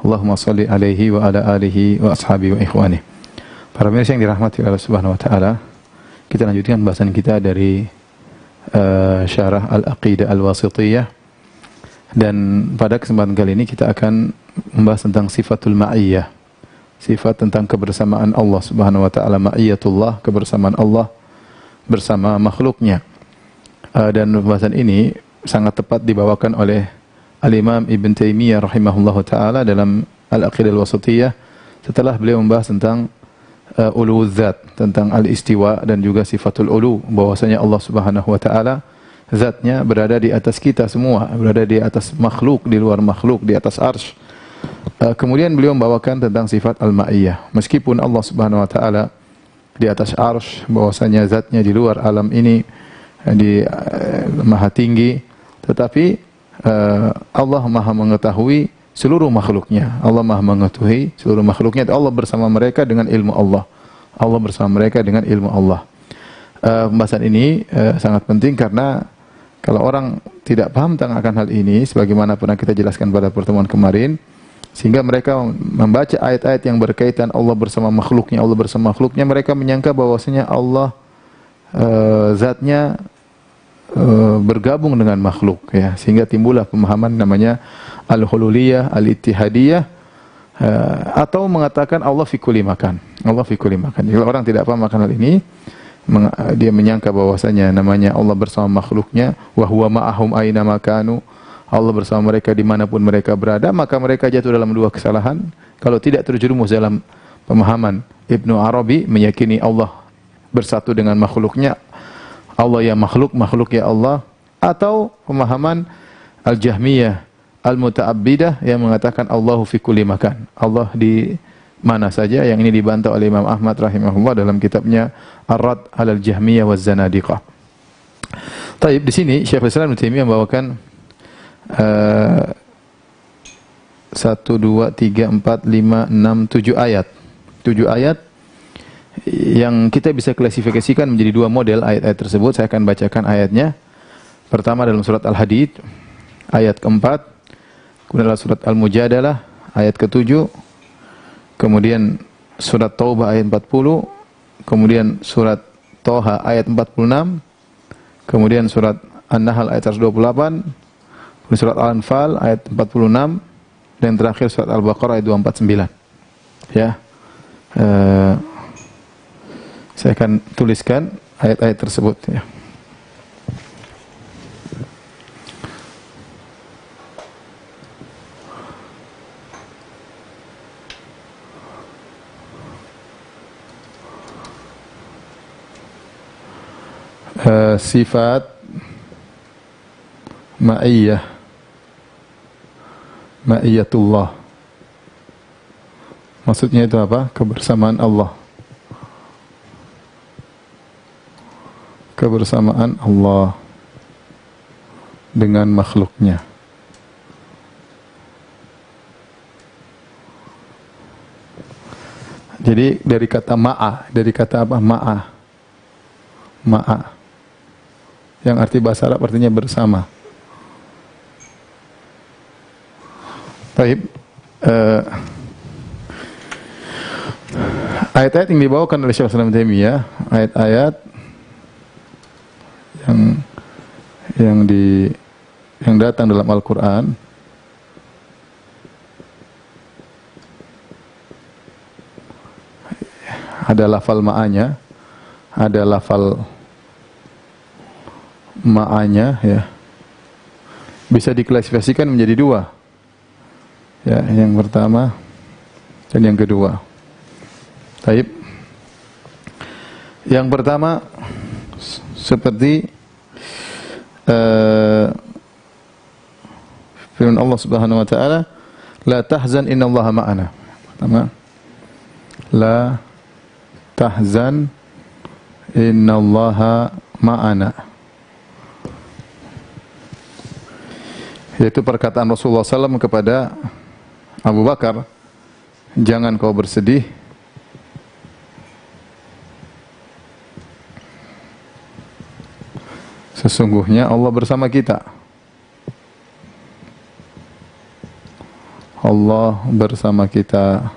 Allahumma salli alaihi wa ala alihi wa ashabihi wa ikhwani. Para pemirsa yang dirahmati Allah Subhanahu wa taala, kita lanjutkan bahasan kita dari syarah Al-Aqidah Al-Wasithiyah, dan pada kesempatan kali ini kita akan membahas tentang sifatul ma'iyyah, sifat tentang kebersamaan Allah Subhanahu wa taala, ma'iyyatullah, kebersamaan Allah bersama makhluknya. Dan pembahasan ini sangat tepat dibawakan oleh Al-Imam Ibn Taimiyah rahimahullahu taala dalam Al-Aqidah Al-Wasithiyah setelah beliau membahas tentang uluwul zat, tentang al-istiwa dan juga sifatul ulu, bahwasanya Allah Subhanahu wa taala zatnya berada di atas kita semua, berada di atas makhluk, di luar makhluk, di atas arsy. Kemudian beliau membawakan tentang sifat al-ma'iyyah. Meskipun Allah Subhanahu wa taala di atas arsy, bahwasanya zatnya di luar alam ini, di maha tinggi, tetapi Allah maha mengetahui seluruh makhluknya. Allah maha mengetahui seluruh makhluknya. Allah bersama mereka dengan ilmu Allah. Allah bersama mereka dengan ilmu Allah. Pembahasan ini sangat penting karena kalau orang tidak paham tentang akan hal ini, sebagaimana pernah kita jelaskan pada pertemuan kemarin, sehingga mereka membaca ayat-ayat yang berkaitan Allah bersama makhluknya, Allah bersama makhluknya, mereka menyangka bahwasanya Allah zatnya bergabung dengan makhluk, ya, sehingga timbullah pemahaman namanya al-hululiyah, al-ittihadiyah, atau mengatakan Allah fi kulli makan. Allah fi kulli makan. Jika orang tidak paham akan hal ini, dia menyangka bahwasanya namanya Allah bersama makhluknya, wa huwa ma'ahum aina makanu, Allah bersama mereka dimanapun mereka berada, maka mereka jatuh dalam dua kesalahan. Kalau tidak terjerumus dalam pemahaman Ibnu Arabi, meyakini Allah bersatu dengan makhluknya, Allah ya makhluk, makhluk ya Allah, atau pemahaman Al-Jahmiyah Al-Muta'abbidah yang mengatakan Allahu fi kulli makan, Allah di mana saja, yang ini dibantah oleh Imam Ahmad rahimahullah dalam kitabnya Ar-Rad 'alal Jahmiyah waz Zanadiqah. Taib, di sini Syekhul Islam Ibnu Taimiyah membawakan 1 2 3 4 5 6 7 ayat. 7 ayat yang kita bisa klasifikasikan menjadi dua model ayat-ayat tersebut. Saya akan bacakan ayatnya. Pertama dalam surat Al-Hadid ayat keempat, kemudian dalam surat Al-Mujadalah ayat ke-7, kemudian surat Taubah ayat 40, kemudian surat Toha ayat 46, kemudian surat An-Nahl ayat 128, kemudian surat Al-Anfal ayat 46, dan terakhir surat Al-Baqarah ayat 249. Ya. Saya akan tuliskan ayat-ayat tersebut, ya. Sifat ma'iyyah, ma'iyyatullah, maksudnya itu apa? Kebersamaan Allah, kebersamaan Allah dengan makhluknya. Jadi dari kata ma'a, dari kata apa? Ma'a, ma'a, yang arti bahasa Arab artinya bersama. Baik, ayat-ayat yang dibawakan oleh Syekh Islam Taimiyah, ayat-ayat yang datang dalam Al-Quran ada lafal ma'anya, ada lafal ma'anya, ya, bisa diklasifikasikan menjadi dua, ya, yang pertama dan yang kedua. Baik, yang pertama seperti firman Allah Subhanahu wa taala, la tahzan innallaha ma'ana. Pertama, la tahzan innallaha ma'ana, yaitu perkataan Rasulullah SAW kepada Abu Bakar, jangan kau bersedih, sesungguhnya Allah bersama kita. Allah bersama kita.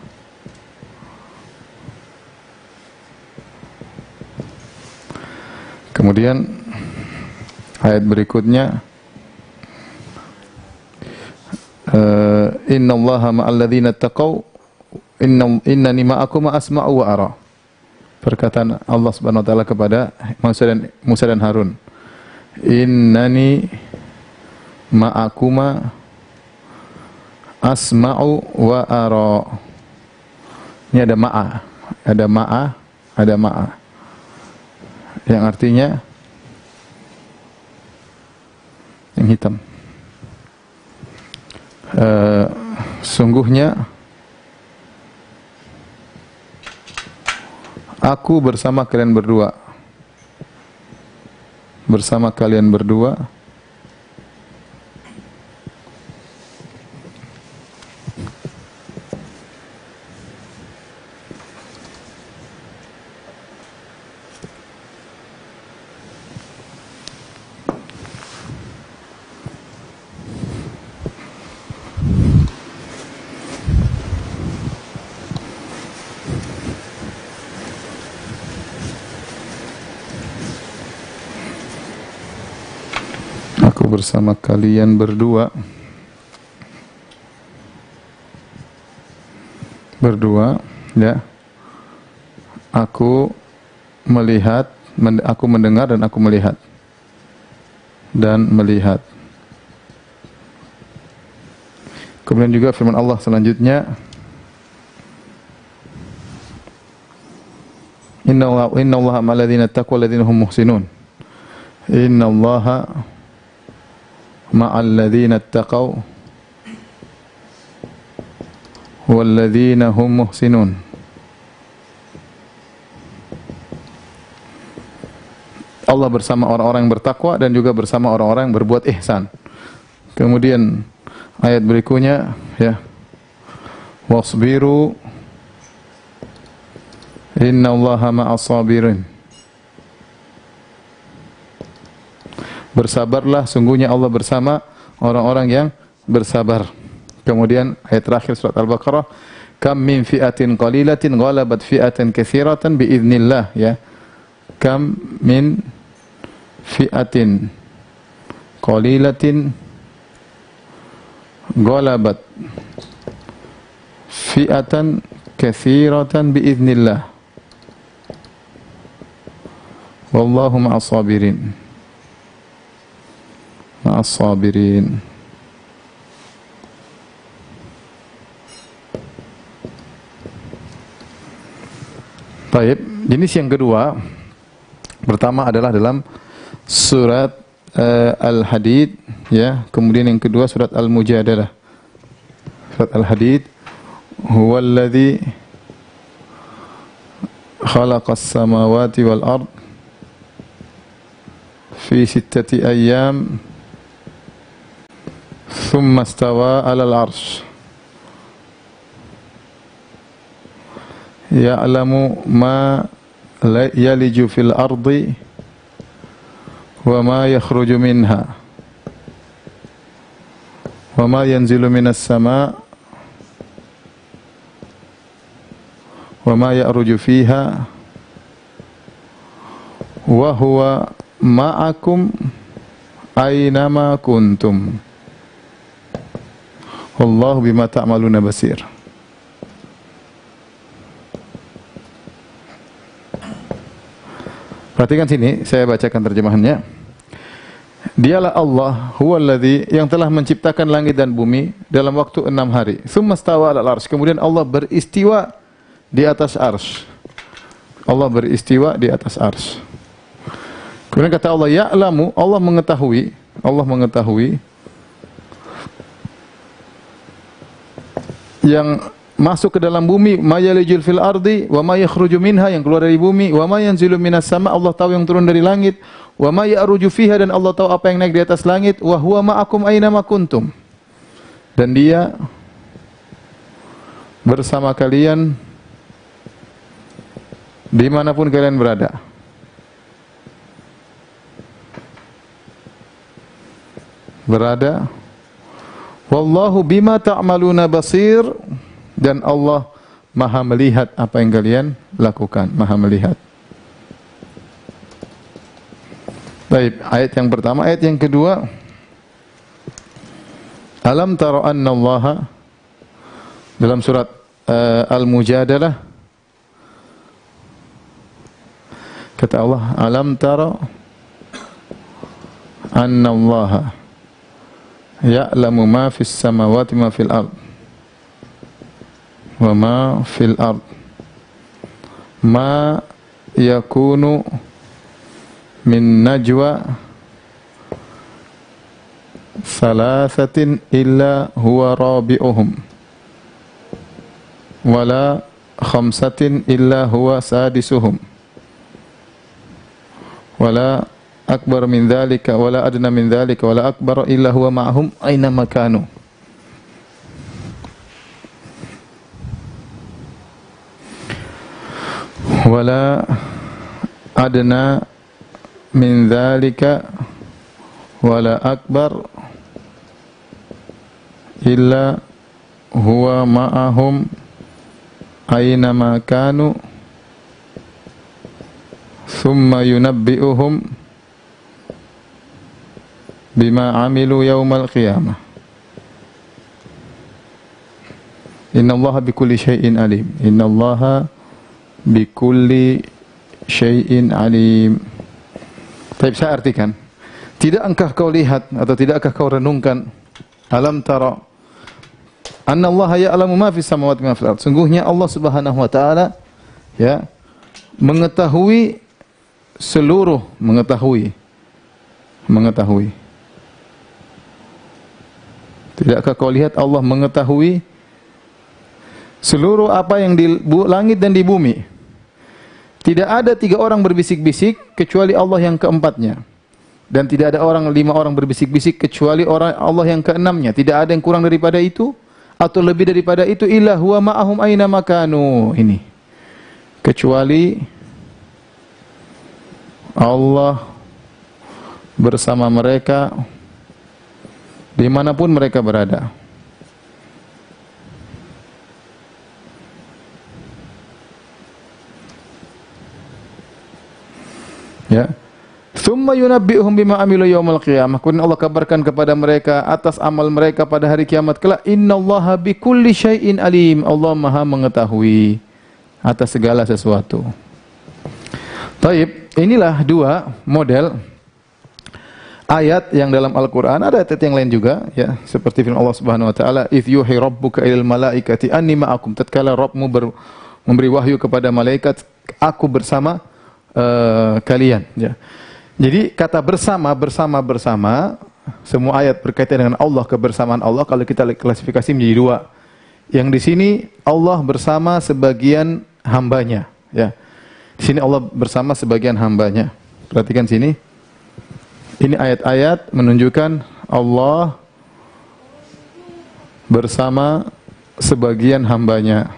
Kemudian ayat berikutnya, innallaha ma'al ladzina taqaw innani ma'akum asma'u wa ara. Perkataan Allah Subhanahu wa taala kepada Musa dan Harun, innani ma'akuma asma'u wa ara. Ini ada ma'a, yang artinya yang hitam. Sungguhnya aku bersama kalian berdua. Bersama kalian berdua. Aku bersama kalian berdua. Ya. Aku melihat, aku mendengar dan aku melihat. Kemudian juga firman Allah selanjutnya, Innallaha ma'al ladzina taqaw wal ladzina hum muhsinun. Innallaha ma'al ladzina taqaw wal ladzina hum muhsinun. Allah bersama orang-orang yang bertakwa dan juga bersama orang-orang yang berbuat ihsan. Kemudian ayat berikutnya, ya, wasbiru innallaha ma'as sabirin. Bersabarlah, sungguhnya Allah bersama orang-orang yang bersabar. Kemudian ayat terakhir surat Al-Baqarah, kam min fi'atin qalilatin ghalabat fi'atan katsiratan biiznillah, ya. Kam min fi'atin qalilatin ghalabat fi'atan katsiratan biiznillah. Wallahu ma'as sabirin. As-sabirin. Baik, jenis yang kedua, pertama adalah dalam surat Al-Hadid, ya. Kemudian yang kedua surat Al-Mujadalah. Surat Al-Hadid, huwallazi khalaqas samawati wal ard fi 6 ayyam thumma istawa 'alal 'arsy ya'lamu ma yaliju fil ardi wa ma yakhruju minha wa ma yanzilu minas sama' wa ma ya'ruju fiha wa huwa ma'akum aynama kuntum wallahu bima ta'maluna basir. Perhatikan sini, saya bacakan terjemahannya. Dialah Allah, huwallazi, yang telah menciptakan langit dan bumi dalam waktu 6 hari. Tsumma stawa 'alal arsy, kemudian Allah beristiwa di atas arsy. Allah beristiwa di atas arsy. Kemudian kata Allah, ya'lamu, Allah mengetahui yang masuk ke dalam bumi, ma yalijul fil ardi wa ma yakhruju minha, yang keluar dari bumi, wa ma yanzilu minas sama, Allah tahu yang turun dari langit, wa ma ya'ruju fiha, dan Allah tahu apa yang naik di atas langit, wa huwa ma'akum aina ma kuntum, dan Dia bersama kalian dimanapun kalian berada. Wallahu bima ta'maluna basir, dan Allah Maha melihat apa yang kalian lakukan, Maha melihat. Baik, ayat yang pertama. Ayat yang kedua, alam tara anna Allah, dalam surat Al-Mujadalah, kata Allah, alam tara anna Allah ya'lamu ma fis samawati ma fil ard wa ma fil ard ma yakunu min najwa thalathatin illa huwa rabi'uhum wala khamsatin illa huwa sadisuhum wala akbar min dzalika wala adna min dzalika wala akbar illa huwa ma'hum aina makanu. Wala adna min dzalika wala akbar illa huwa ma'ahum aina makanu thumma yunabbi'uhum bima amilu yaumal qiyamah. Innallaha bikulli syai'in alim. Innallaha bikulli syai'in alim. Baik, saya artikan. Tidakkah kau lihat atau tidakkah kau renungkan, alam tara annallaha ya'lamu ma fis samawati ma fil ardh. Sungguhnya Allah Subhanahu wa taala ya mengetahui seluruh, mengetahui. Tidakkah kau lihat Allah mengetahui seluruh apa yang di langit dan di bumi? Tidak ada 3 orang berbisik-bisik kecuali Allah yang keempatnya. Dan tidak ada 5 orang berbisik-bisik kecuali Allah yang keenamnya. Tidak ada yang kurang daripada itu atau lebih daripada itu, illa huwa ma'ahum aina makanu. Ini kecuali Allah bersama mereka dimanapun mereka berada. Ya. Tsumma yunabbi'uhum bima amilu yaumal qiyamah. Kemudian Allah kabarkan kepada mereka atas amal mereka pada hari kiamat kelak. Innallaha bikulli syai'in alim. Allah Maha mengetahui atas segala sesuatu. Taib, inilah 2 model ayat yang dalam Al-Quran. Ada ayat yang lain juga, ya, seperti firman Allah Subhanahu wa taala, "Idz yuhi rabbuka ilal malaikati anni ma'akum." Tatkala Rabbmu memberi wahyu kepada malaikat, aku bersama kalian, ya. Jadi kata bersama, semua ayat berkaitan dengan Allah, kebersamaan Allah. Kalau kita klasifikasi menjadi 2. Yang di sini Allah bersama sebagian hambanya, ya. Di sini Allah bersama sebagian hambanya. Perhatikan sini. Ini ayat-ayat menunjukkan Allah bersama sebagian hambanya.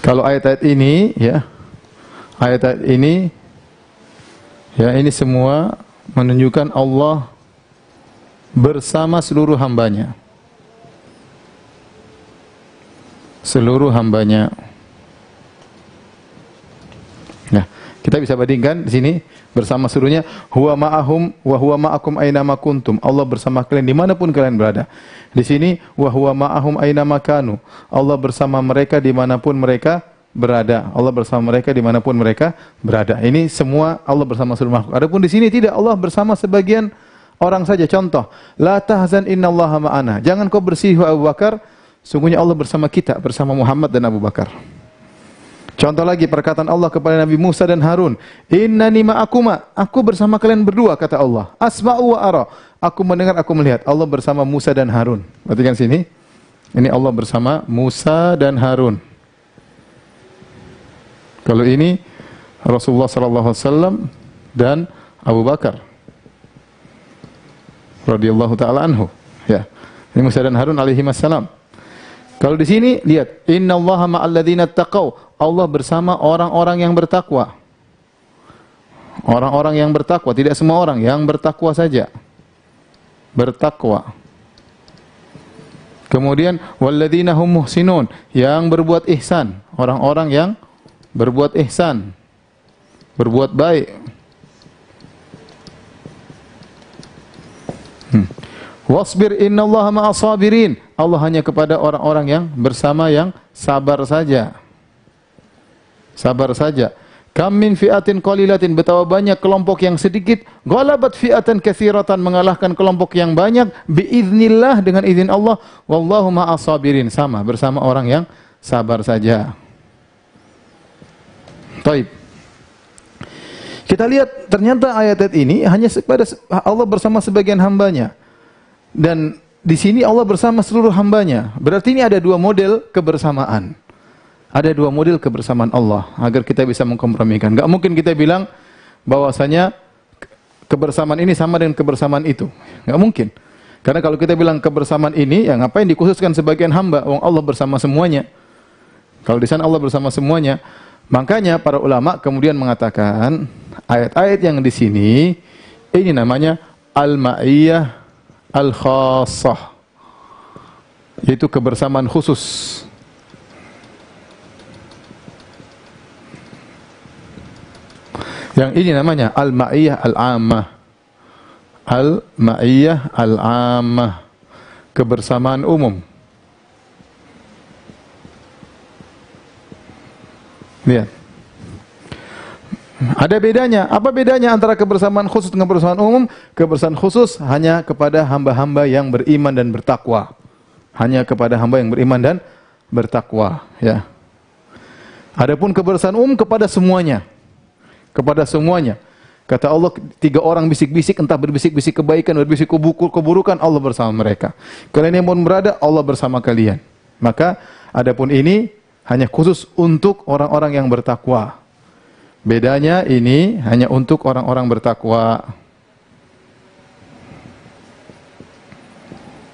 Kalau ayat-ayat ini, ya, ayat-ayat ini, ya, ini semua menunjukkan Allah bersama seluruh hambanya. Seluruh hambanya. Nah, kita bisa bandingkan di sini bersama seluruhnya, huwa ma'ahum wa huwa ma'akum aina ma kuntum. Allah bersama kalian dimanapun kalian berada. Di sini wa huwa ma'ahum aina ma kanu. Allah bersama mereka dimanapun mereka berada. Allah bersama mereka dimanapun mereka berada. Ini semua Allah bersama seluruh makhluk. Adapun di sini tidak, Allah bersama sebagian orang saja. Contoh, la tahzan innallaha ma'ana. Jangan kau bersedih Abu Bakar, sungguhnya Allah bersama kita, bersama Muhammad dan Abu Bakar. Contoh lagi perkataan Allah kepada Nabi Musa dan Harun, innani ma'akuma, aku bersama kalian berdua, kata Allah. Asma'u wa ara, aku mendengar, aku melihat. Allah bersama Musa dan Harun. Perhatikan sini. Ini Allah bersama Musa dan Harun. Kalau ini Rasulullah sallallahu alaihi wasallam dan Abu Bakar radhiyallahu taala anhu, ya. Ini Musa dan Harun alaihi wassalam. Kalau di sini lihat, innallaha ma'al ladzina taqau. Allah bersama orang-orang yang bertakwa. Orang-orang yang bertakwa, tidak semua orang yang bertakwa saja. Bertakwa. Kemudian walladzina hum muhsinun, yang berbuat ihsan, orang-orang yang berbuat ihsan, berbuat baik. Wasbir innallaha ma'as sabirin. Allah hanya kepada orang-orang yang bersama yang sabar saja. Sabar saja. Kam min fi'atin qalilatin, betapa banyak kelompok yang sedikit, ghalabat fi'atan katsiratan, mengalahkan kelompok yang banyak, biiznillah, dengan izin Allah, wallahu ma'as sabirin, sama bersama orang yang sabar saja. Baik. Kita lihat ternyata ayat-ayat ini hanya kepada Allah bersama sebagian hambanya. Dan di sini Allah bersama seluruh hambanya. Berarti ini ada dua model kebersamaan. Ada dua model kebersamaan Allah agar kita bisa mengkompromikan. Enggak mungkin kita bilang bahwasanya kebersamaan ini sama dengan kebersamaan itu. Enggak mungkin. Karena kalau kita bilang kebersamaan ini, ya ngapain dikhususkan sebagian hamba? Wong Allah bersama semuanya. Kalau di sana Allah bersama semuanya. Makanya para ulama kemudian mengatakan ayat-ayat yang di sini ini namanya al-ma'iyah al-khassah, yaitu kebersamaan khusus. Yang ini namanya al-ma'iyah al-ammah. Al-ma'iyah al-ammah, kebersamaan umum. Lihat. Ada bedanya. Apa bedanya antara kebersamaan khusus dengan kebersamaan umum? Kebersamaan khusus hanya kepada hamba-hamba yang beriman dan bertakwa. Hanya kepada hamba yang beriman dan bertakwa, ya. Adapun kebersamaan umum kepada semuanya. Kepada semuanya. Kata Allah, 3 orang bisik-bisik, entah berbisik-bisik kebaikan, berbisik keburukan, Allah bersama mereka. Kalian yang pun berada, Allah bersama kalian. Maka adapun ini hanya khusus untuk orang-orang yang bertakwa. Bedanya ini hanya untuk orang-orang bertakwa.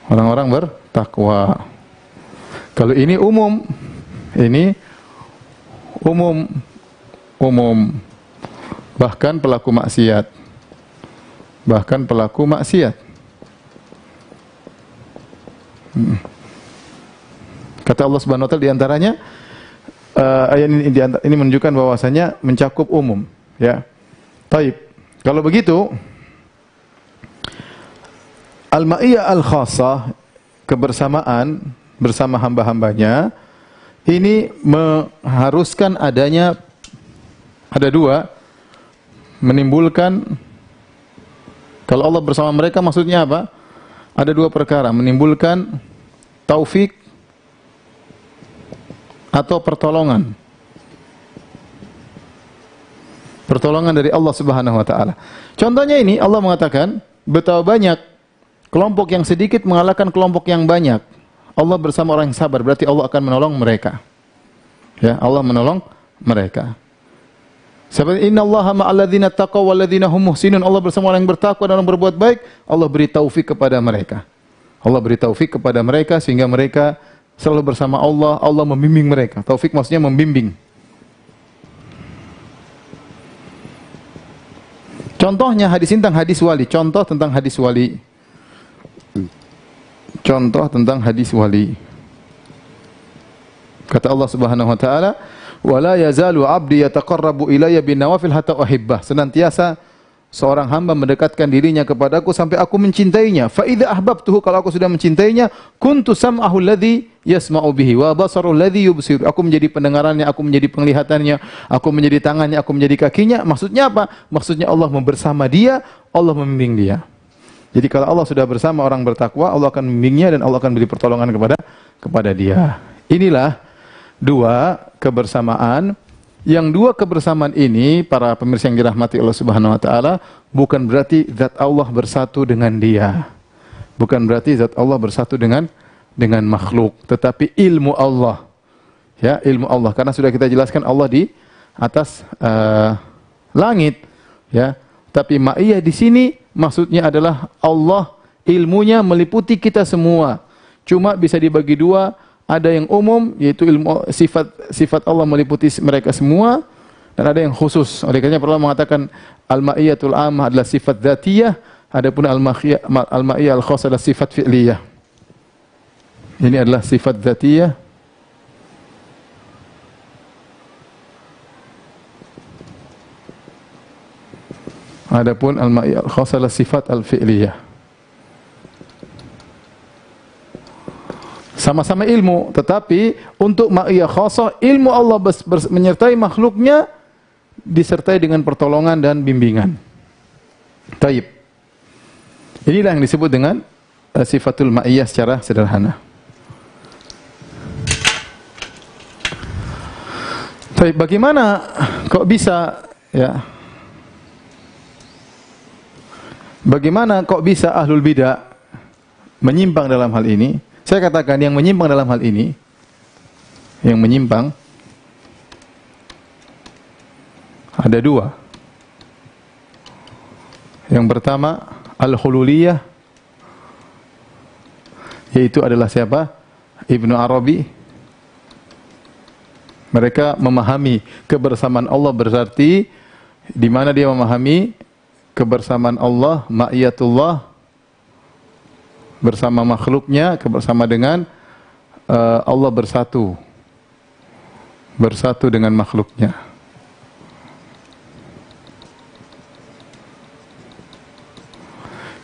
Orang-orang bertakwa. Kalau ini umum, ini umum. Bahkan pelaku maksiat. Bahkan pelaku maksiat. Kata Allah Subhanahu wa taala di antaranya, ayat ini menunjukkan bahwasanya mencakup umum, ya. Taib. Kalau begitu, al-ma'iyah al-khassah, kebersamaan bersama hamba-hambanya, ini mengharuskan adanya, ada dua, menimbulkan, kalau Allah bersama mereka maksudnya apa? Ada dua perkara, menimbulkan taufik atau pertolongan. Pertolongan dari Allah Subhanahu wa taala. Contohnya ini Allah mengatakan betapa banyak kelompok yang sedikit mengalahkan kelompok yang banyak. Allah bersama orang yang sabar, berarti Allah akan menolong mereka. Ya, Allah menolong mereka. Seperti innallaha ma'al ladzina taqaw wal ladzina hum muhsinun, Allah bersama orang yang bertakwa dan orang berbuat baik, Allah beri taufik kepada mereka. Allah beri taufik kepada mereka sehingga mereka selalu bersama Allah, Allah membimbing mereka. Taufik maksudnya membimbing. Contohnya hadis tentang hadis wali. Contoh tentang hadis wali. Contoh tentang hadis wali. Kata Allah Subhanahu wa taala, "Wala yazalu 'abdi yataqarrabu ilayya bin nawafil hatta uhibbah." Senantiasa seorang hamba mendekatkan dirinya kepadaku sampai aku mencintainya. Fa idza ahbabtuhu, kalau aku sudah mencintainya, kuntu sam'ahu alladhi yasma'u bihi wa basaru alladhi yubsir. Aku menjadi pendengarannya, aku menjadi penglihatannya, aku menjadi tangannya, aku menjadi kakinya. Maksudnya apa? Maksudnya Allah bersama dia, Allah membimbing dia. Jadi kalau Allah sudah bersama orang bertakwa, Allah akan membimbingnya dan Allah akan beri pertolongan kepada dia. Inilah dua kebersamaan. Yang dua kebersamaan ini, para pemirsa yang dirahmati Allah Subhanahu wa taala, bukan berarti zat Allah bersatu dengan dia. Bukan berarti zat Allah bersatu dengan makhluk, tetapi ilmu Allah. Ya, ilmu Allah. Karena sudah kita jelaskan Allah di atas langit, ya. Tapi ma'iyah di sini maksudnya adalah Allah ilmunya meliputi kita semua. Cuma bisa dibagi dua. Ada yang umum, yaitu ilmu sifat Allah meliputi mereka semua. dan ada yang khusus. Oleh karena para ulama mengatakan al-ma'iyatul ammah adalah sifat dzatiyah, adapun al-ma'iyah al-khassah adalah sifat fi'liyah. Ini adalah sifat dzatiyah, adapun al-ma'iyah al-khassah adalah sifat al-fi'liyah. Sama-sama ilmu, tetapi untuk ma'iyah khassah, ilmu Allah menyertai makhluknya disertai dengan pertolongan dan bimbingan. Taib. Inilah yang disebut dengan sifatul ma'iyah secara sederhana. Taib, bagaimana kok bisa ya? Bagaimana kok bisa ahlul bidah menyimpang dalam hal ini? Saya katakan yang menyimpang dalam hal ini, yang menyimpang ada dua. Yang pertama al-hululiyah, yaitu adalah siapa? Ibnu Arabi. Mereka memahami kebersamaan Allah berarti di mana dia memahami kebersamaan Allah, ma'iyatullah bersama makhluknya, bersama dengan Allah bersatu dengan makhluknya.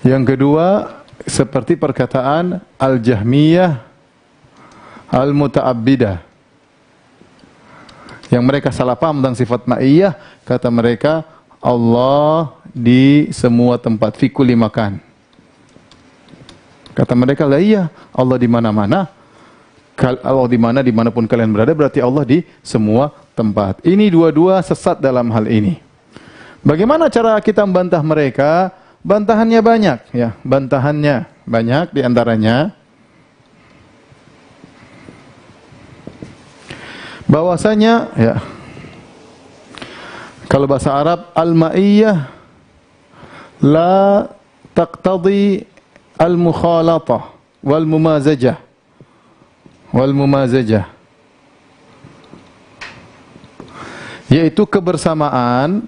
Yang kedua, seperti perkataan al-Jahmiyah al-Muta'abbidah, yang mereka salah paham tentang sifat ma'iyah. Kata mereka Allah di semua tempat, fi kulli makan. Kata mereka, lah iya, Allah di mana-mana. Allah di mana, dimanapun kalian berada, berarti Allah di semua tempat. Ini dua-dua sesat dalam hal ini. Bagaimana cara kita membantah mereka? Bantahannya banyak, ya. Bantahannya banyak, diantaranya bahwasanya, ya, kalau bahasa Arab al-ma'iyah la taqtadi al-mukhalatah wal mumazajah. Yaitu kebersamaan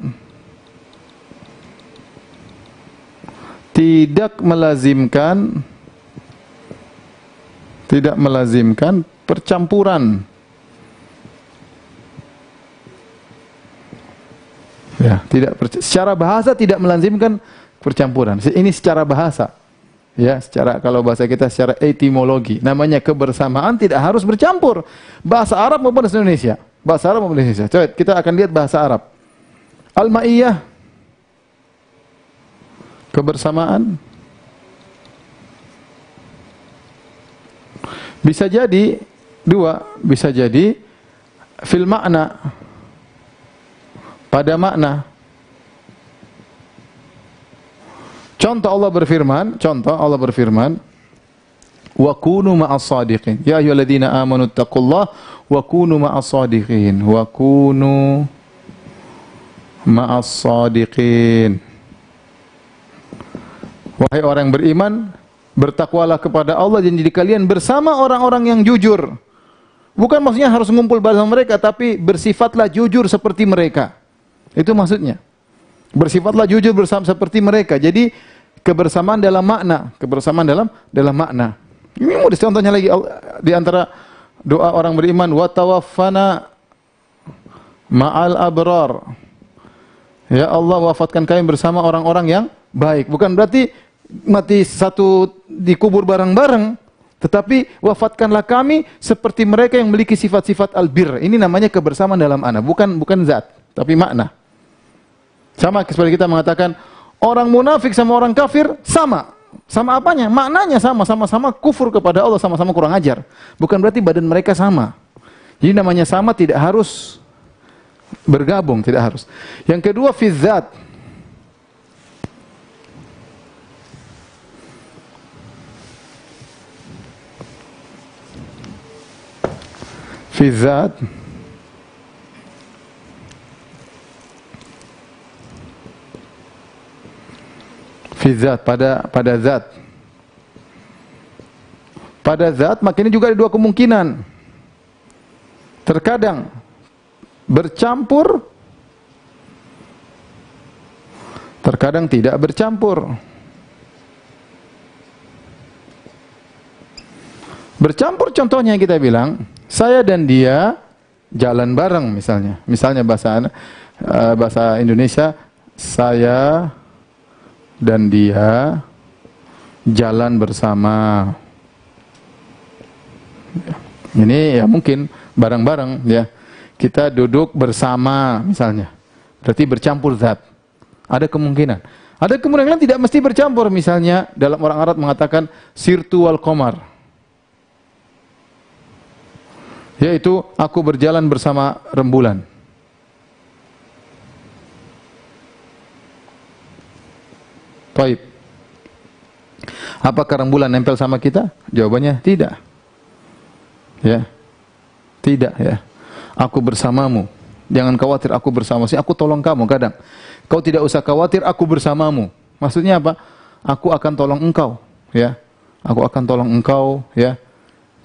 tidak melazimkan percampuran. Ya, secara bahasa tidak melazimkan percampuran. Ini secara bahasa. Ya, secara, kalau bahasa kita secara etimologi, namanya kebersamaan tidak harus bercampur. Bahasa Arab maupun bahasa Indonesia. Bahasa Arab maupun Indonesia. Coba kita akan lihat bahasa Arab. Al-ma'iyah, kebersamaan, bisa jadi dua, bisa jadi fil makna, pada makna. Contoh Allah berfirman, wa kunu ma'as sadiqin. Ya ayyuhalladzina amanu taqullaha wa kunu ma'as sadiqin. Wa kunu ma'as sadiqin. Wahai orang yang beriman, bertakwalah kepada Allah dan jadi kalian bersama orang-orang yang jujur. Bukan maksudnya harus ngumpul bersama mereka, tapi bersifatlah jujur seperti mereka. Itu maksudnya. Bersifatlah jujur bersama seperti mereka. Jadi kebersamaan dalam makna, dalam makna. Ini mau contohnya lagi di antara doa orang beriman, wa tawaffana ma'al abrar. Ya Allah, wafatkan kami bersama orang-orang yang baik. Bukan berarti mati satu dikubur bareng-bareng, tetapi wafatkanlah kami seperti mereka yang memiliki sifat-sifat albir. Ini namanya kebersamaan dalam makna, bukan zat, tapi makna. Sama seperti kita mengatakan orang munafik sama orang kafir sama. Sama apanya? Maknanya sama-sama kufur kepada Allah, sama-sama kurang ajar. Bukan berarti badan mereka sama. Jadi namanya sama tidak harus bergabung, tidak harus. Yang kedua fi dzat. Fi dzat pada zat. Pada zat, maka ini juga ada dua kemungkinan. Terkadang bercampur terkadang tidak bercampur. Bercampur contohnya kita bilang, saya dan dia jalan bareng misalnya. Misalnya bahasa Indonesia, saya dan dia jalan bersama. Ini ya mungkin bareng-bareng ya. Kita duduk bersama misalnya. Berarti bercampur zat. Ada kemungkinan. Ada kemungkinan tidak mesti bercampur. Misalnya dalam orang Arab mengatakan sirtu wal qamar. Yaitu aku berjalan bersama rembulan. Baik. Apakah rembulan nempel sama kita? Jawabannya tidak. Ya. Tidak ya. Aku bersamamu. Jangan khawatir, aku bersamamu. Aku tolong kamu kadang. Kau tidak usah khawatir, aku bersamamu. Maksudnya apa? Aku akan tolong engkau, ya. Aku akan tolong engkau, ya.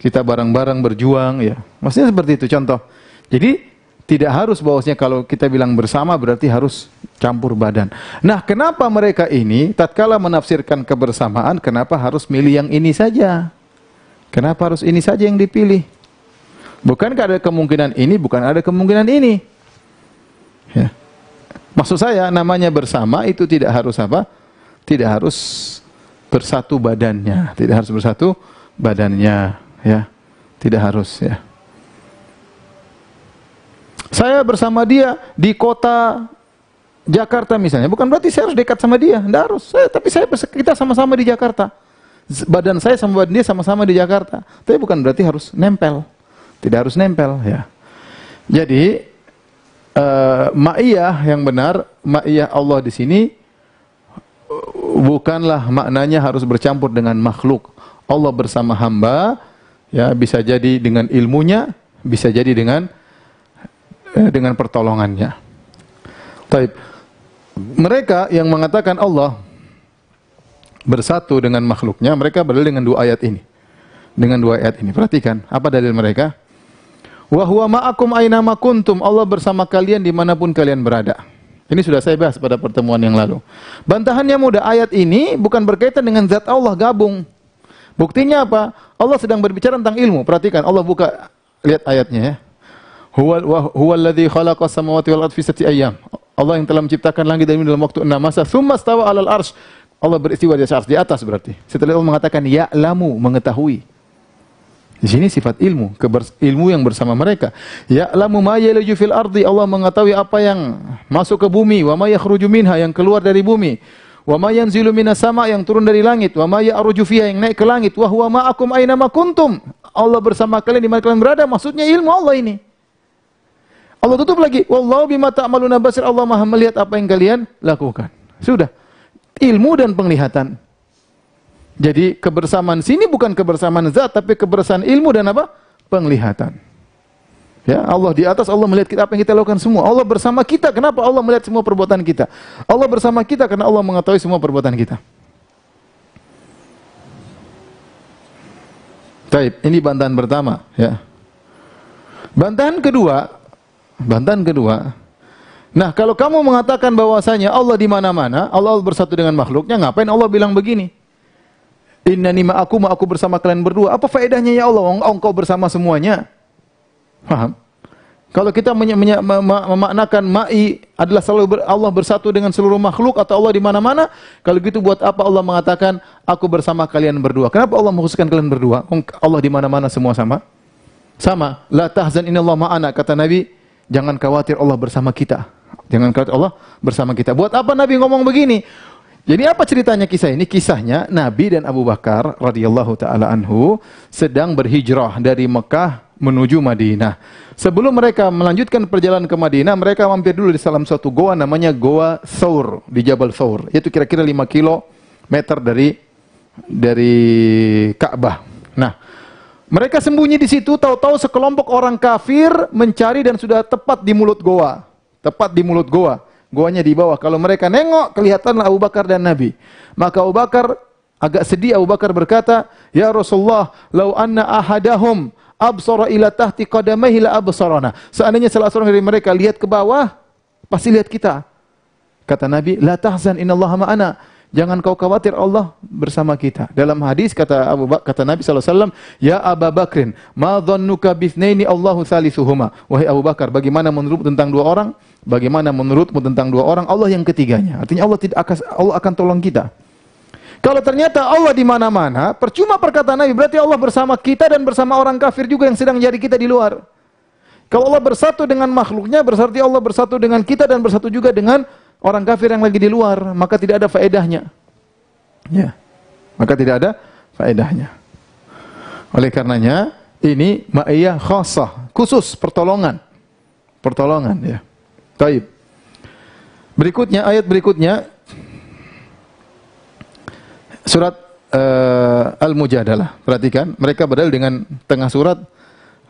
Kita bareng-bareng berjuang, ya. Maksudnya seperti itu contoh. Jadi tidak harus bahwasanya kalau kita bilang bersama berarti harus campur badan. Nah, kenapa mereka ini tatkala menafsirkan kebersamaan, kenapa harus milih yang ini saja? Kenapa harus ini saja yang dipilih? Bukankah ada kemungkinan ini, bukan ada kemungkinan ini? Ya. Maksud saya namanya bersama itu tidak harus apa? Tidak harus bersatu badannya, tidak harus bersatu badannya. Ya, tidak harus ya. Saya bersama dia di kota Jakarta misalnya, bukan berarti saya harus dekat sama dia, tidak harus. Kita sama-sama di Jakarta. Badan saya sama badan dia sama-sama di Jakarta. Tapi bukan berarti harus nempel. Tidak harus nempel ya. Jadi ma'iyah yang benar, ma'iyah Allah di sini bukanlah maknanya harus bercampur dengan makhluk. Allah bersama hamba. Ya, bisa jadi dengan ilmunya, bisa jadi dengan pertolongannya. Taib. Mereka yang mengatakan Allah bersatu dengan makhluknya, mereka berdalil dengan dua ayat ini. Dengan dua ayat ini. Perhatikan, apa dalil mereka? Wa huwa ma'akum aina ma kuntum. Allah bersama kalian dimanapun kalian berada. Ini sudah saya bahas pada pertemuan yang lalu. Bantahannya mudah, ayat ini bukan berkaitan dengan zat Allah, gabung. Buktinya apa? Allah sedang berbicara tentang ilmu. Perhatikan, Allah buka, lihat ayatnya ya. Huwa alladhi khalaqa samawati wal ardi fi sittati ayyam. Allah yang telah menciptakan langit dan bumi dalam waktu 6 masa. Tsumma stawa 'alal arsy. Allah beristiwa di atas, di atas berarti. Setelah Allah mengatakan ya'lamu, mengetahui. Di sini sifat ilmu, ilmu yang bersama mereka. Ya'lamu ma yaliju fil ardi. Allah mengetahui apa yang masuk ke bumi, wa ma yakhruju minha, yang keluar dari bumi. Wa ma yanzilu minas sama, yang turun dari langit, wa ma ya'ruju fiha, yang naik ke langit, wa huwa ma'akum aina ma kuntum. Allah bersama kalian di mana kalian berada, maksudnya ilmu Allah ini. Allah tutup lagi, wallahu bima ta'maluna basir, Allah Maha melihat apa yang kalian lakukan. Sudah. Ilmu dan penglihatan. Jadi kebersamaan sini bukan kebersamaan zat, tapi kebersamaan ilmu dan apa? Penglihatan. Ya, Allah di atas, Allah melihat kita apa yang kita lakukan semua. Allah bersama kita, kenapa? Allah melihat semua perbuatan kita. Allah bersama kita karena Allah mengetahui semua perbuatan kita. Baik, ini bantahan pertama, ya. Bantahan kedua. Nah, kalau kamu mengatakan bahwasanya Allah di mana-mana, Allah bersatu dengan makhluknya, ngapain Allah bilang begini? Innani ma'akum, aku bersama kalian berdua. Apa faedahnya ya Allah? Engkau bersama semuanya. Paham? Kalau kita memaknakan ma'i adalah selalu Allah bersatu dengan seluruh makhluk atau Allah di mana-mana, kalau gitu buat apa Allah mengatakan aku bersama kalian berdua? Kenapa Allah mengkhususkan kalian berdua? Allah di mana-mana semua sama? Sama. La tahzan innallaha ma'ana, kata Nabi, jangan khawatir Allah bersama kita. Jangan khawatir Allah bersama kita. Buat apa Nabi ngomong begini? Jadi apa ceritanya kisah ini? Kisahnya Nabi dan Abu Bakar radhiyallahu taala anhu sedang berhijrah dari Mekah menuju Madinah. Sebelum mereka melanjutkan perjalanan ke Madinah, mereka mampir dulu di salah satu goa namanya Goa Thawr di Jabal Thawr. Itu kira-kira 5 kilometer dari Ka'bah. Nah, mereka sembunyi di situ, tahu-tahu sekelompok orang kafir mencari dan sudah tepat di mulut goa. Tepat di mulut goa. Goanya di bawah. Kalau mereka nengok, kelihatanlah Abu Bakar dan Nabi. Maka Abu Bakar agak sedih. Abu Bakar berkata, "Ya Rasulullah, lau anna ahadahum absara ila tahti qadamaihi la absarana." Seandainya salah seorang dari mereka lihat ke bawah, pasti lihat kita. Kata Nabi, la tahzan innallaha ma'ana. Jangan kau khawatir, Allah bersama kita. Dalam hadis kata Nabi SAW, ya Abu Bakrin, ma dhannuka bithnaini Allahu thalithuhuma. Wahai Abu Bakar, bagaimana menurutmu tentang dua orang? Bagaimana menurutmu tentang dua orang? Allah yang ketiganya. Artinya Allah akan tolong kita. Kalau ternyata Allah di mana-mana, percuma perkataan Nabi, berarti Allah bersama kita dan bersama orang kafir juga yang sedang jadi kita di luar. Kalau Allah bersatu dengan makhluknya, berarti Allah bersatu dengan kita dan bersatu juga dengan orang kafir yang lagi di luar, maka tidak ada faedahnya. Ya. Maka tidak ada faedahnya. Oleh karenanya, ini ma'iyah khassah, khusus pertolongan. Pertolongan, ya. Baik. Berikutnya, ayat berikutnya surat Al-Mujadalah. Perhatikan, mereka berdalil dengan tengah surat,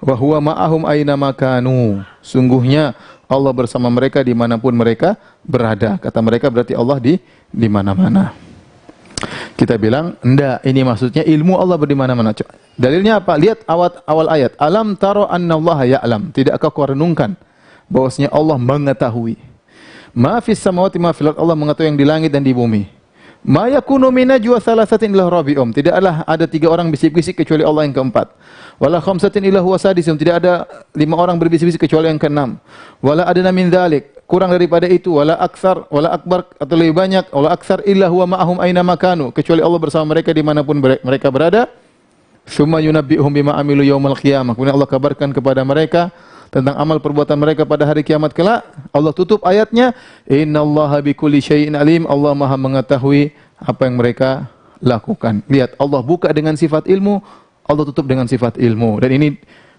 wa huwa ma'ahum aina makanu. Sungguhnya Allah bersama mereka dimanapun mereka berada. Kata mereka berarti Allah di mana-mana. Kita bilang, enggak, ini maksudnya ilmu Allah di mana-mana. Dalilnya apa? Lihat awal ayat. Alam taro annallaha ya'lam. Tidakkah kau renungkan bahwasanya Allah mengetahui. Ma fis samawati ma fil ardh. Allah mengetahui yang di langit dan di bumi. Ma yakunu min najwa thalathatin illa rabi'um. Tidaklah ada 3 orang bisik-bisik kecuali Allah yang keempat. Wala khamsatin illa huwa sadisum. Tidak ada 5 orang berbisik-bisik kecuali yang keenam. Wala adna min dzalik. Kurang daripada itu. Wala aktsar, wala akbar, atau lebih banyak. Wala aktsar illa huwa ma'ahum aina makanu. Kecuali Allah bersama mereka dimanapun mereka berada. Tsumma yunabbi'uhum bima amilu yaumal qiyamah. Kemudian Allah kabarkan kepada mereka tentang amal perbuatan mereka pada hari kiamat kelak. Allah tutup ayatnya, innallaha bikulli syai'in alim. Allah Maha mengetahui apa yang mereka lakukan. Lihat, Allah buka dengan sifat ilmu, Allah tutup dengan sifat ilmu. Dan ini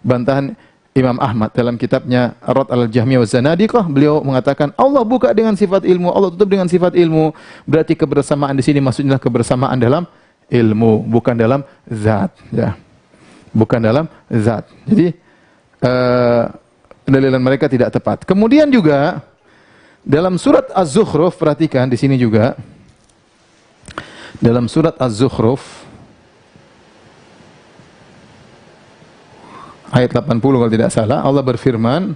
bantahan Imam Ahmad dalam kitabnya Ar-Rad al-Jahmiyah wa Zanadiqah. Beliau mengatakan Allah buka dengan sifat ilmu, Allah tutup dengan sifat ilmu. Berarti kebersamaan di sini maksudnya kebersamaan dalam ilmu, bukan dalam zat, ya. Bukan dalam zat. Jadi pendalilan mereka tidak tepat. Kemudian juga dalam surat Az-Zukhruf, perhatikan di sini juga dalam surat Az-Zukhruf ayat 80 kalau tidak salah, Allah berfirman,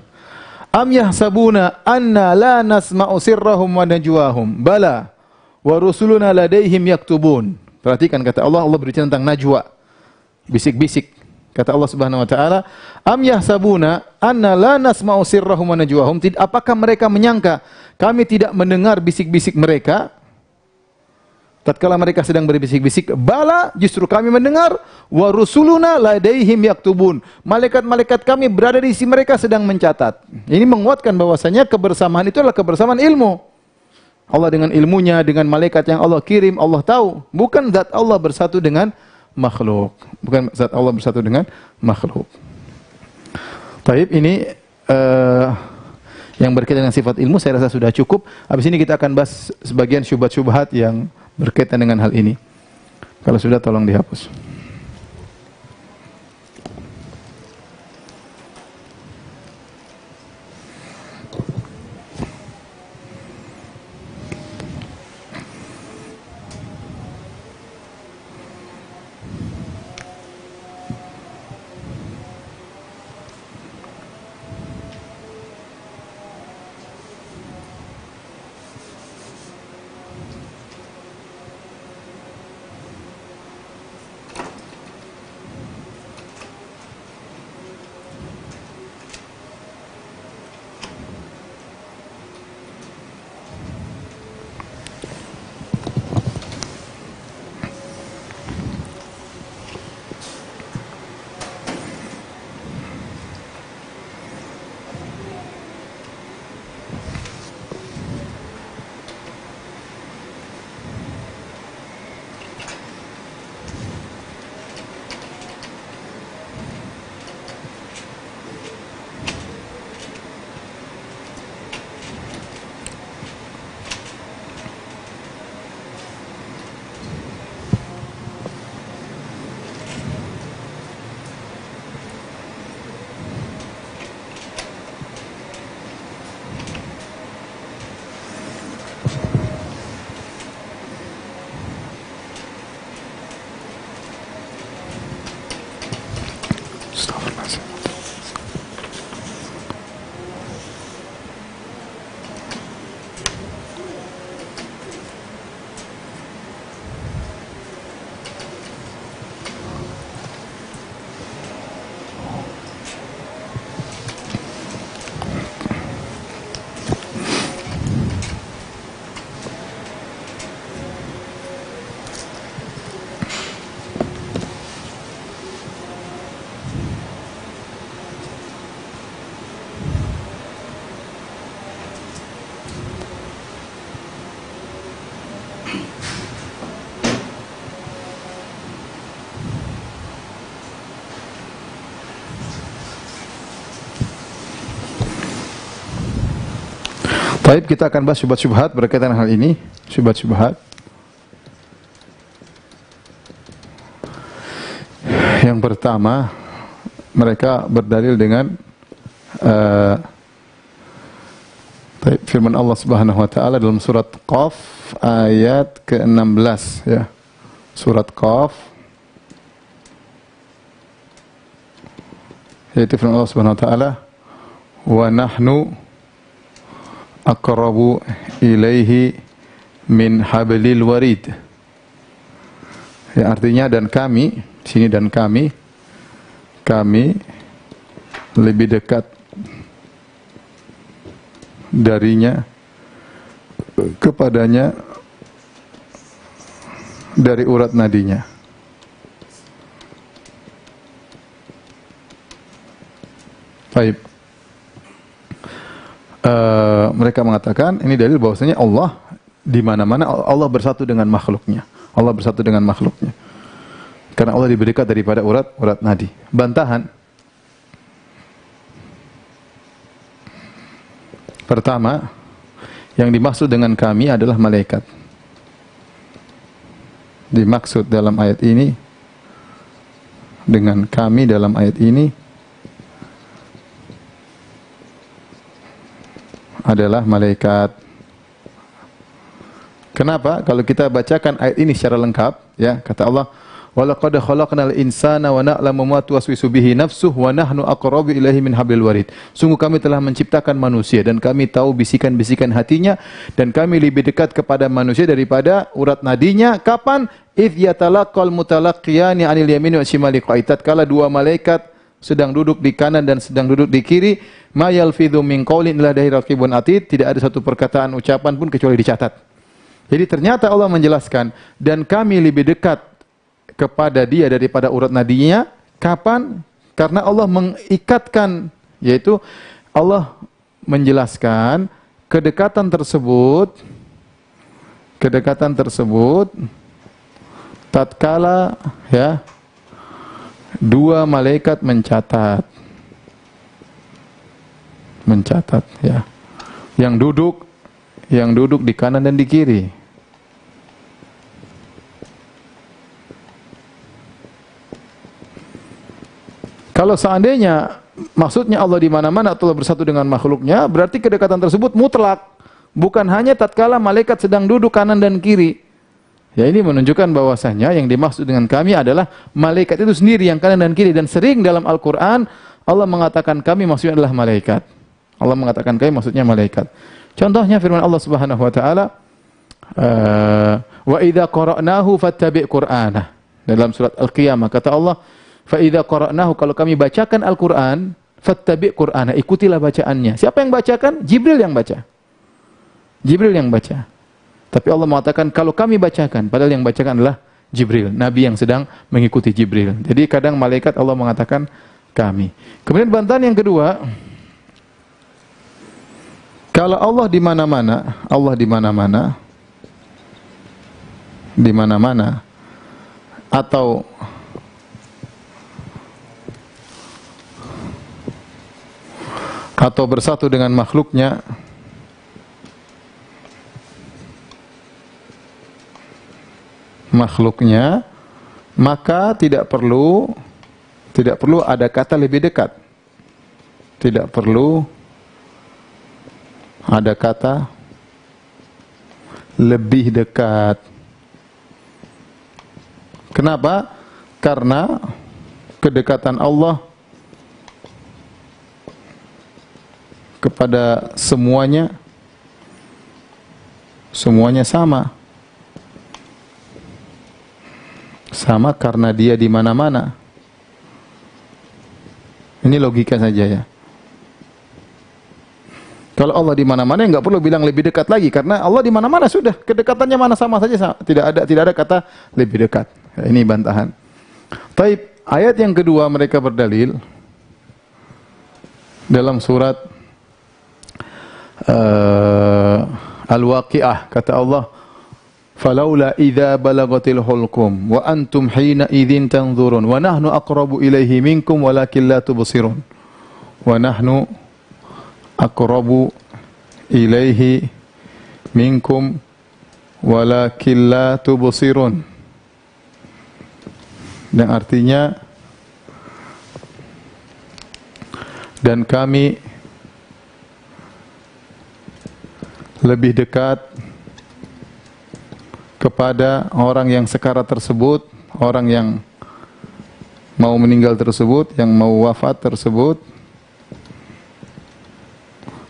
am yahsabuna anna la nasma'u sirrahum wa najwahum bala wa rusuluna ladaihim yaktubun. Perhatikan kata Allah, Allah berbicara tentang najwa, bisik-bisik. Kata Allah Subhanahu wa taala, am yahsabuna anna la nasma'u sirrahum wa najwahum. Apakah mereka menyangka kami tidak mendengar bisik-bisik mereka tatkala mereka sedang berbisik-bisik? Bala, justru kami mendengar. Wa rusuluna ladaihim yaktubun. Malaikat-malaikat kami berada di sisi mereka sedang mencatat. Ini menguatkan bahwasanya kebersamaan itu adalah kebersamaan ilmu. Allah dengan ilmunya, dengan malaikat yang Allah kirim, Allah tahu. Bukan zat Allah bersatu dengan makhluk. Bukan zat Allah bersatu dengan makhluk. Taib, ini yang berkaitan dengan sifat ilmu saya rasa sudah cukup. Habis ini kita akan bahas sebagian syubhat-syubhat yang berkaitan dengan hal ini. Kalau sudah tolong dihapus. Baik, kita akan bahas syubhat-syubhat berkaitan hal ini, syubhat-syubhat. Yang pertama, mereka berdalil dengan firman Allah Subhanahu wa taala dalam surat Qaf ayat ke-16 ya. Surat Qaf, yaitu firman Allah Subhanahu wa taala, wa nahnu aqrabu ilaihi min hablil warid. Ya, artinya dan kami, di sini dan kami lebih dekat darinya, kepadanya dari urat nadinya. Baik. Mereka mengatakan ini dalil bahwasanya Allah di mana-mana, Allah bersatu dengan makhluknya. Allah bersatu dengan makhluknya. Karena Allah lebih dekat daripada urat nadi. Bantahan pertama, yang dimaksud dengan kami adalah malaikat. Dimaksud dalam ayat ini, dengan kami dalam ayat ini adalah malaikat. Kenapa? Kalau kita bacakan ayat ini secara lengkap, ya, kata Allah, "Walaqad khalaqnal insana wa na'lamu ma tuwaswisu bihi nafsuhu wa nahnu aqrabu ilaihi min hablil warid." Sungguh kami telah menciptakan manusia dan kami tahu bisikan-bisikan hatinya dan kami lebih dekat kepada manusia daripada urat nadinya. Kapan? Idz yatalaqal mutalaqqiyani 'anil yamini wa shimali qa'id. Tatkala dua malaikat sedang duduk di kanan dan sedang duduk di kiri, ma yalfidhu min qaulin illa ladaihi raqibun atid. Tidak ada satu perkataan ucapan pun kecuali dicatat. Jadi ternyata Allah menjelaskan, dan kami lebih dekat kepada dia daripada urat nadinya. Kapan? Karena Allah mengikatkan, yaitu Allah menjelaskan kedekatan tersebut tatkala, ya, dua malaikat mencatat, ya, yang duduk di kanan dan di kiri. Kalau seandainya maksudnya Allah di mana-mana atau Allah bersatu dengan makhluknya, berarti kedekatan tersebut mutlak, bukan hanya tatkala malaikat sedang duduk kanan dan kiri. Ya, ini menunjukkan bahwasanya yang dimaksud dengan kami adalah malaikat itu sendiri yang kanan dan kiri, dan sering dalam Al-Qur'an Allah mengatakan kami maksudnya adalah malaikat. Allah mengatakan kami maksudnya malaikat. Contohnya firman Allah Subhanahu wa taala, wa idza qara'nahu fattabi' qur'anah. Dalam surat Al-Qiyamah kata Allah, fa idza qara'nahu, kalau kami bacakan Al-Qur'an, fattabi' qur'anah, ikutilah bacaannya. Siapa yang bacakan? Jibril yang baca. Jibril yang baca. Tapi Allah mengatakan kalau kami bacakan, padahal yang bacakan adalah Jibril, nabi yang sedang mengikuti Jibril. Jadi kadang malaikat Allah mengatakan kami. Kemudian bantahan yang kedua, kalau Allah di mana-mana, Allah di mana-mana, atau bersatu dengan makhluknya, maka tidak perlu ada kata lebih dekat. Tidak perlu ada kata lebih dekat. Kenapa? Karena kedekatan Allah kepada semuanya sama. Sama karena dia di mana-mana. Ini logika saja, ya. Kalau Allah di mana-mana, enggak perlu bilang lebih dekat lagi, karena Allah di mana-mana sudah, kedekatannya mana sama saja, sama. Tidak ada kata lebih dekat. Ini bantahan. Taib, ayat yang kedua mereka berdalil dalam surat Al-Waqi'ah, kata Allah, falaula idza balagatil hulqum wa antum hina idzin tanzurun wa nahnu aqrabu ilaihi minkum walakin la tubsirun wa nahnu aqrabu ilaihi minkum walakin la tubsirun. Dan artinya, dan kami lebih dekat kepada orang yang sekarat tersebut, orang yang mau meninggal tersebut, yang mau wafat tersebut,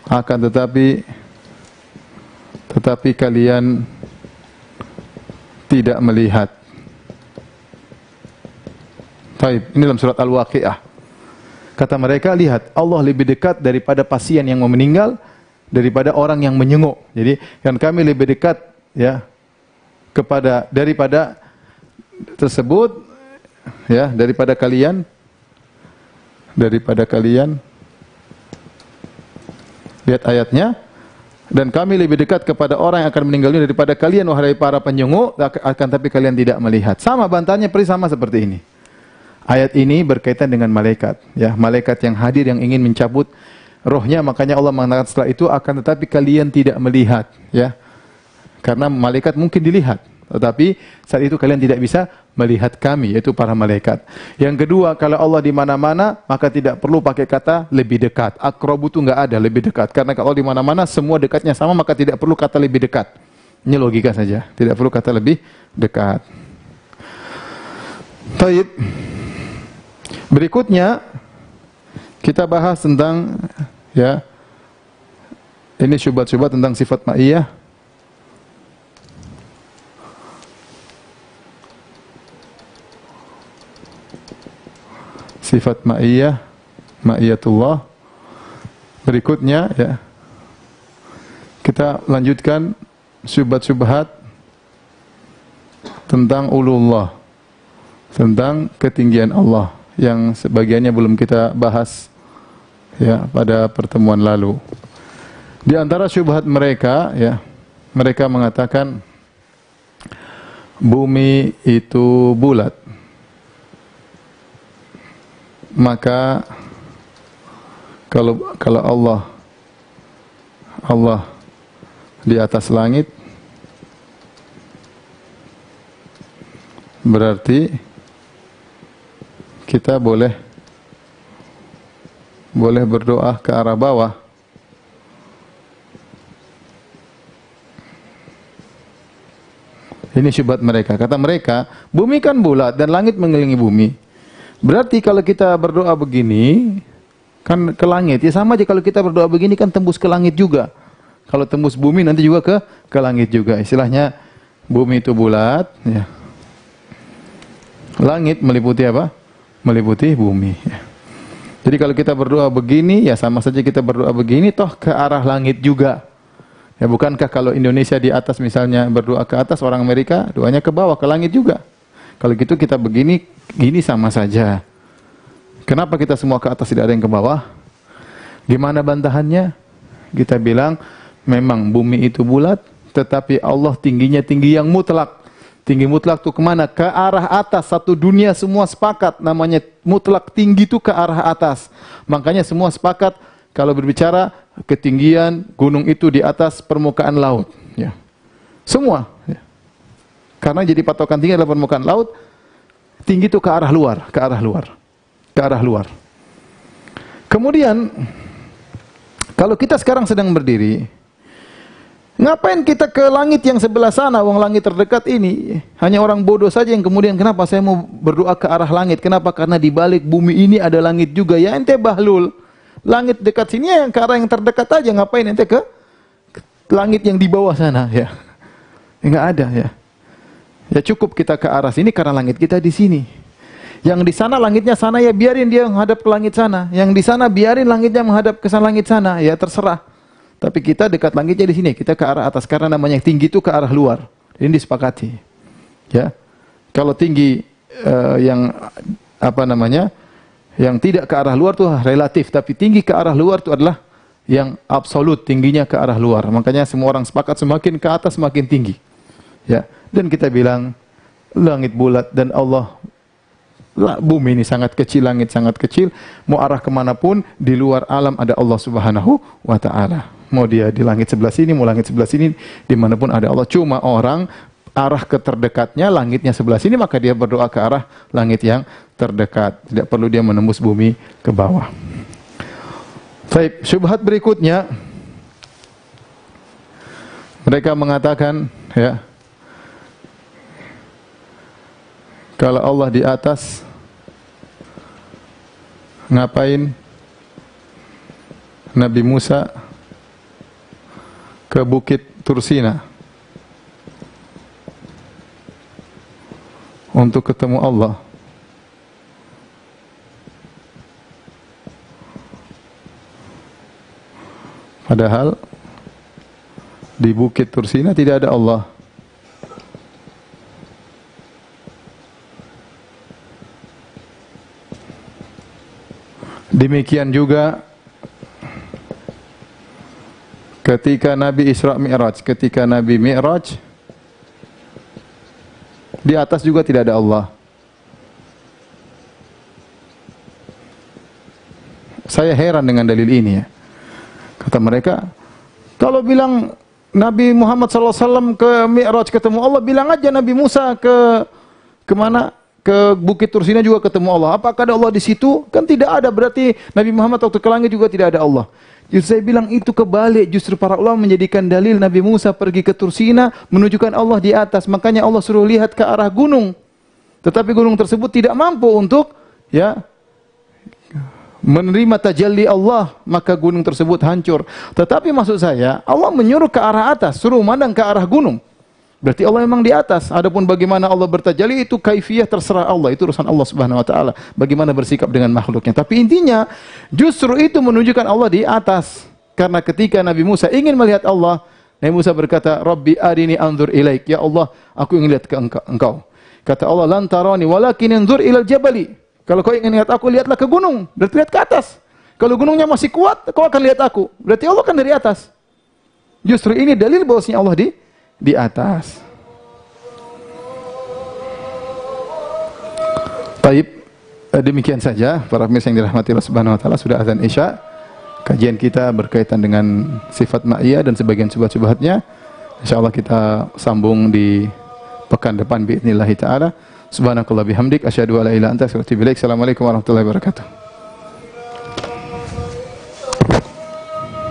akan tetapi kalian tidak melihat. Baik, ini dalam surat Al-Waqi'ah. Kata mereka, lihat, Allah lebih dekat daripada pasien yang mau meninggal daripada orang yang menyenguk. Jadi, kan kami lebih dekat ya daripada tersebut ya, daripada kalian lihat ayatnya, dan kami lebih dekat kepada orang yang akan meninggal dunia daripada kalian wahai para penyenguk, akan tapi kalian tidak melihat. Sama bantahannya persis sama seperti ini. Ayat ini berkaitan dengan malaikat, ya, malaikat yang hadir yang ingin mencabut rohnya, makanya Allah mengatakan setelah itu akan tetapi kalian tidak melihat, ya. Karena malaikat mungkin dilihat, tetapi saat itu kalian tidak bisa melihat kami, yaitu para malaikat. Yang kedua, kalau Allah di mana-mana, maka tidak perlu pakai kata lebih dekat. Aqrabu itu enggak ada lebih dekat, karena kalau di mana-mana semua dekatnya sama, maka tidak perlu kata lebih dekat. Ini logika saja, tidak perlu kata lebih dekat. Baik. Berikutnya kita bahas tentang ya, ini syubhat-syubhat tentang sifat ma'iyah. Sifat ma'iyah, ma'iyatullah. Berikutnya ya, kita lanjutkan syubhat-syubhat tentang ulullah, tentang ketinggian Allah, yang sebagiannya belum kita bahas ya pada pertemuan lalu. Di antara syubhat mereka ya, mereka mengatakan bumi itu bulat. Maka kalau Allah di atas langit, berarti kita boleh berdoa ke arah bawah. Ini syubhat mereka. Kata mereka, bumi kan bulat dan langit mengelilingi bumi. Berarti kalau kita berdoa begini, kan ke langit. Ya sama aja kalau kita berdoa begini kan tembus ke langit juga. Kalau tembus bumi nanti juga ke langit juga. Istilahnya bumi itu bulat, ya. Langit meliputi apa? Meliputi bumi. Ya. Jadi kalau kita berdoa begini, ya sama saja kita berdoa begini, toh ke arah langit juga. Ya bukankah kalau Indonesia di atas misalnya berdoa ke atas, orang Amerika doanya ke bawah, ke langit juga. Kalau gitu kita begini, gini sama saja. Kenapa kita semua ke atas, tidak ada yang ke bawah? Gimana bantahannya? Kita bilang, memang bumi itu bulat, tetapi Allah tingginya tinggi yang mutlak. Tinggi mutlak itu kemana? Ke arah atas. Satu dunia semua sepakat, namanya mutlak tinggi itu ke arah atas. Makanya semua sepakat kalau berbicara ketinggian gunung itu di atas permukaan laut. Ya. Semua. Ya. Karena jadi patokan tinggi adalah permukaan laut, tinggi itu ke arah luar, ke arah luar, ke arah luar. Kemudian, kalau kita sekarang sedang berdiri, ngapain kita ke langit yang sebelah sana, wong langit terdekat ini? Hanya orang bodoh saja yang kemudian, kenapa saya mau berdoa ke arah langit? Kenapa? Karena di balik bumi ini ada langit juga. Ya ente bahlul. Langit dekat sini yang ke arah yang terdekat aja. Ngapain ente ke langit yang di bawah sana? Ya, enggak ada ya. Ya cukup kita ke arah sini karena langit kita di sini. Yang di sana langitnya sana, ya biarin dia menghadap ke langit sana. Yang di sana biarin langitnya menghadap ke langit sana. Ya terserah. Tapi kita dekat langitnya di sini, kita ke arah atas karena namanya tinggi itu ke arah luar. Ini disepakati. Ya. Kalau tinggi yang apa namanya? Yang tidak ke arah luar itu relatif, tapi tinggi ke arah luar itu adalah yang absolut, tingginya ke arah luar. Makanya semua orang sepakat semakin ke atas semakin tinggi. Ya. Dan kita bilang langit bulat dan Allah, bumi ini sangat kecil, langit sangat kecil, mau arah kemanapun di luar alam ada Allah Subhanahu wa Ta'ala. Mau dia di langit sebelah sini, mau langit sebelah sini, dimanapun ada Allah. Cuma orang arah keterdekatnya langitnya sebelah sini, maka dia berdoa ke arah langit yang terdekat. Tidak perlu dia menembus bumi ke bawah. Baik, syubhat berikutnya, mereka mengatakan, ya, kalau Allah di atas, ngapain Nabi Musa ke Bukit Tursina untuk ketemu Allah? Padahal di Bukit Tursina tidak ada Allah. Demikian juga ketika Nabi Isra Mi'raj, ketika Nabi Mi'raj, di atas juga tidak ada Allah. Saya heran dengan dalil ini, ya. Kata mereka, kalau bilang Nabi Muhammad SAW ke Mi'raj ketemu Allah, bilang aja Nabi Musa ke mana? Ke Bukit Tursina juga ketemu Allah. Apakah ada Allah di situ? Kan tidak ada, berarti Nabi Muhammad waktu ke langit juga tidak ada Allah. Justru saya bilang itu kebalik. Justru para ulama menjadikan dalil Nabi Musa pergi ke Tursina menunjukkan Allah di atas. Makanya Allah suruh lihat ke arah gunung. Tetapi gunung tersebut tidak mampu untuk, ya, menerima tajalli Allah, maka gunung tersebut hancur. Tetapi maksud saya, Allah menyuruh ke arah atas, suruh memandang ke arah gunung. Berarti Allah memang di atas. Adapun bagaimana Allah bertajalli itu kaifiyah terserah Allah, itu urusan Allah Subhanahu wa taala. Bagaimana bersikap dengan makhluknya. Tapi intinya justru itu menunjukkan Allah di atas. Karena ketika Nabi Musa ingin melihat Allah, Nabi Musa berkata, "Rabbi arini anzur ilaik." Ya Allah, aku ingin lihat ke engkau. Kata Allah, "Lan tarani walakin anzur ilal jabali." Kalau kau ingin lihat aku, lihatlah ke gunung. Berarti lihat ke atas. Kalau gunungnya masih kuat, kau akan lihat aku. Berarti Allah kan dari atas. Justru ini dalil bahwasanya Allah di atas. Baik, demikian saja para pemirsa yang dirahmati Allah Subhanahu wa taala, sudah azan Isya. Kajian kita berkaitan dengan sifat ma'iyah dan sebagian syubhat-syubhatnya. Insyaallah kita sambung di pekan depan biidznillah taala. Subhanakallah bihamdik asyhadu an la ilaha illa anta astaghfiruka wa atubu ilaik. Assalamualaikum warahmatullahi wabarakatuh.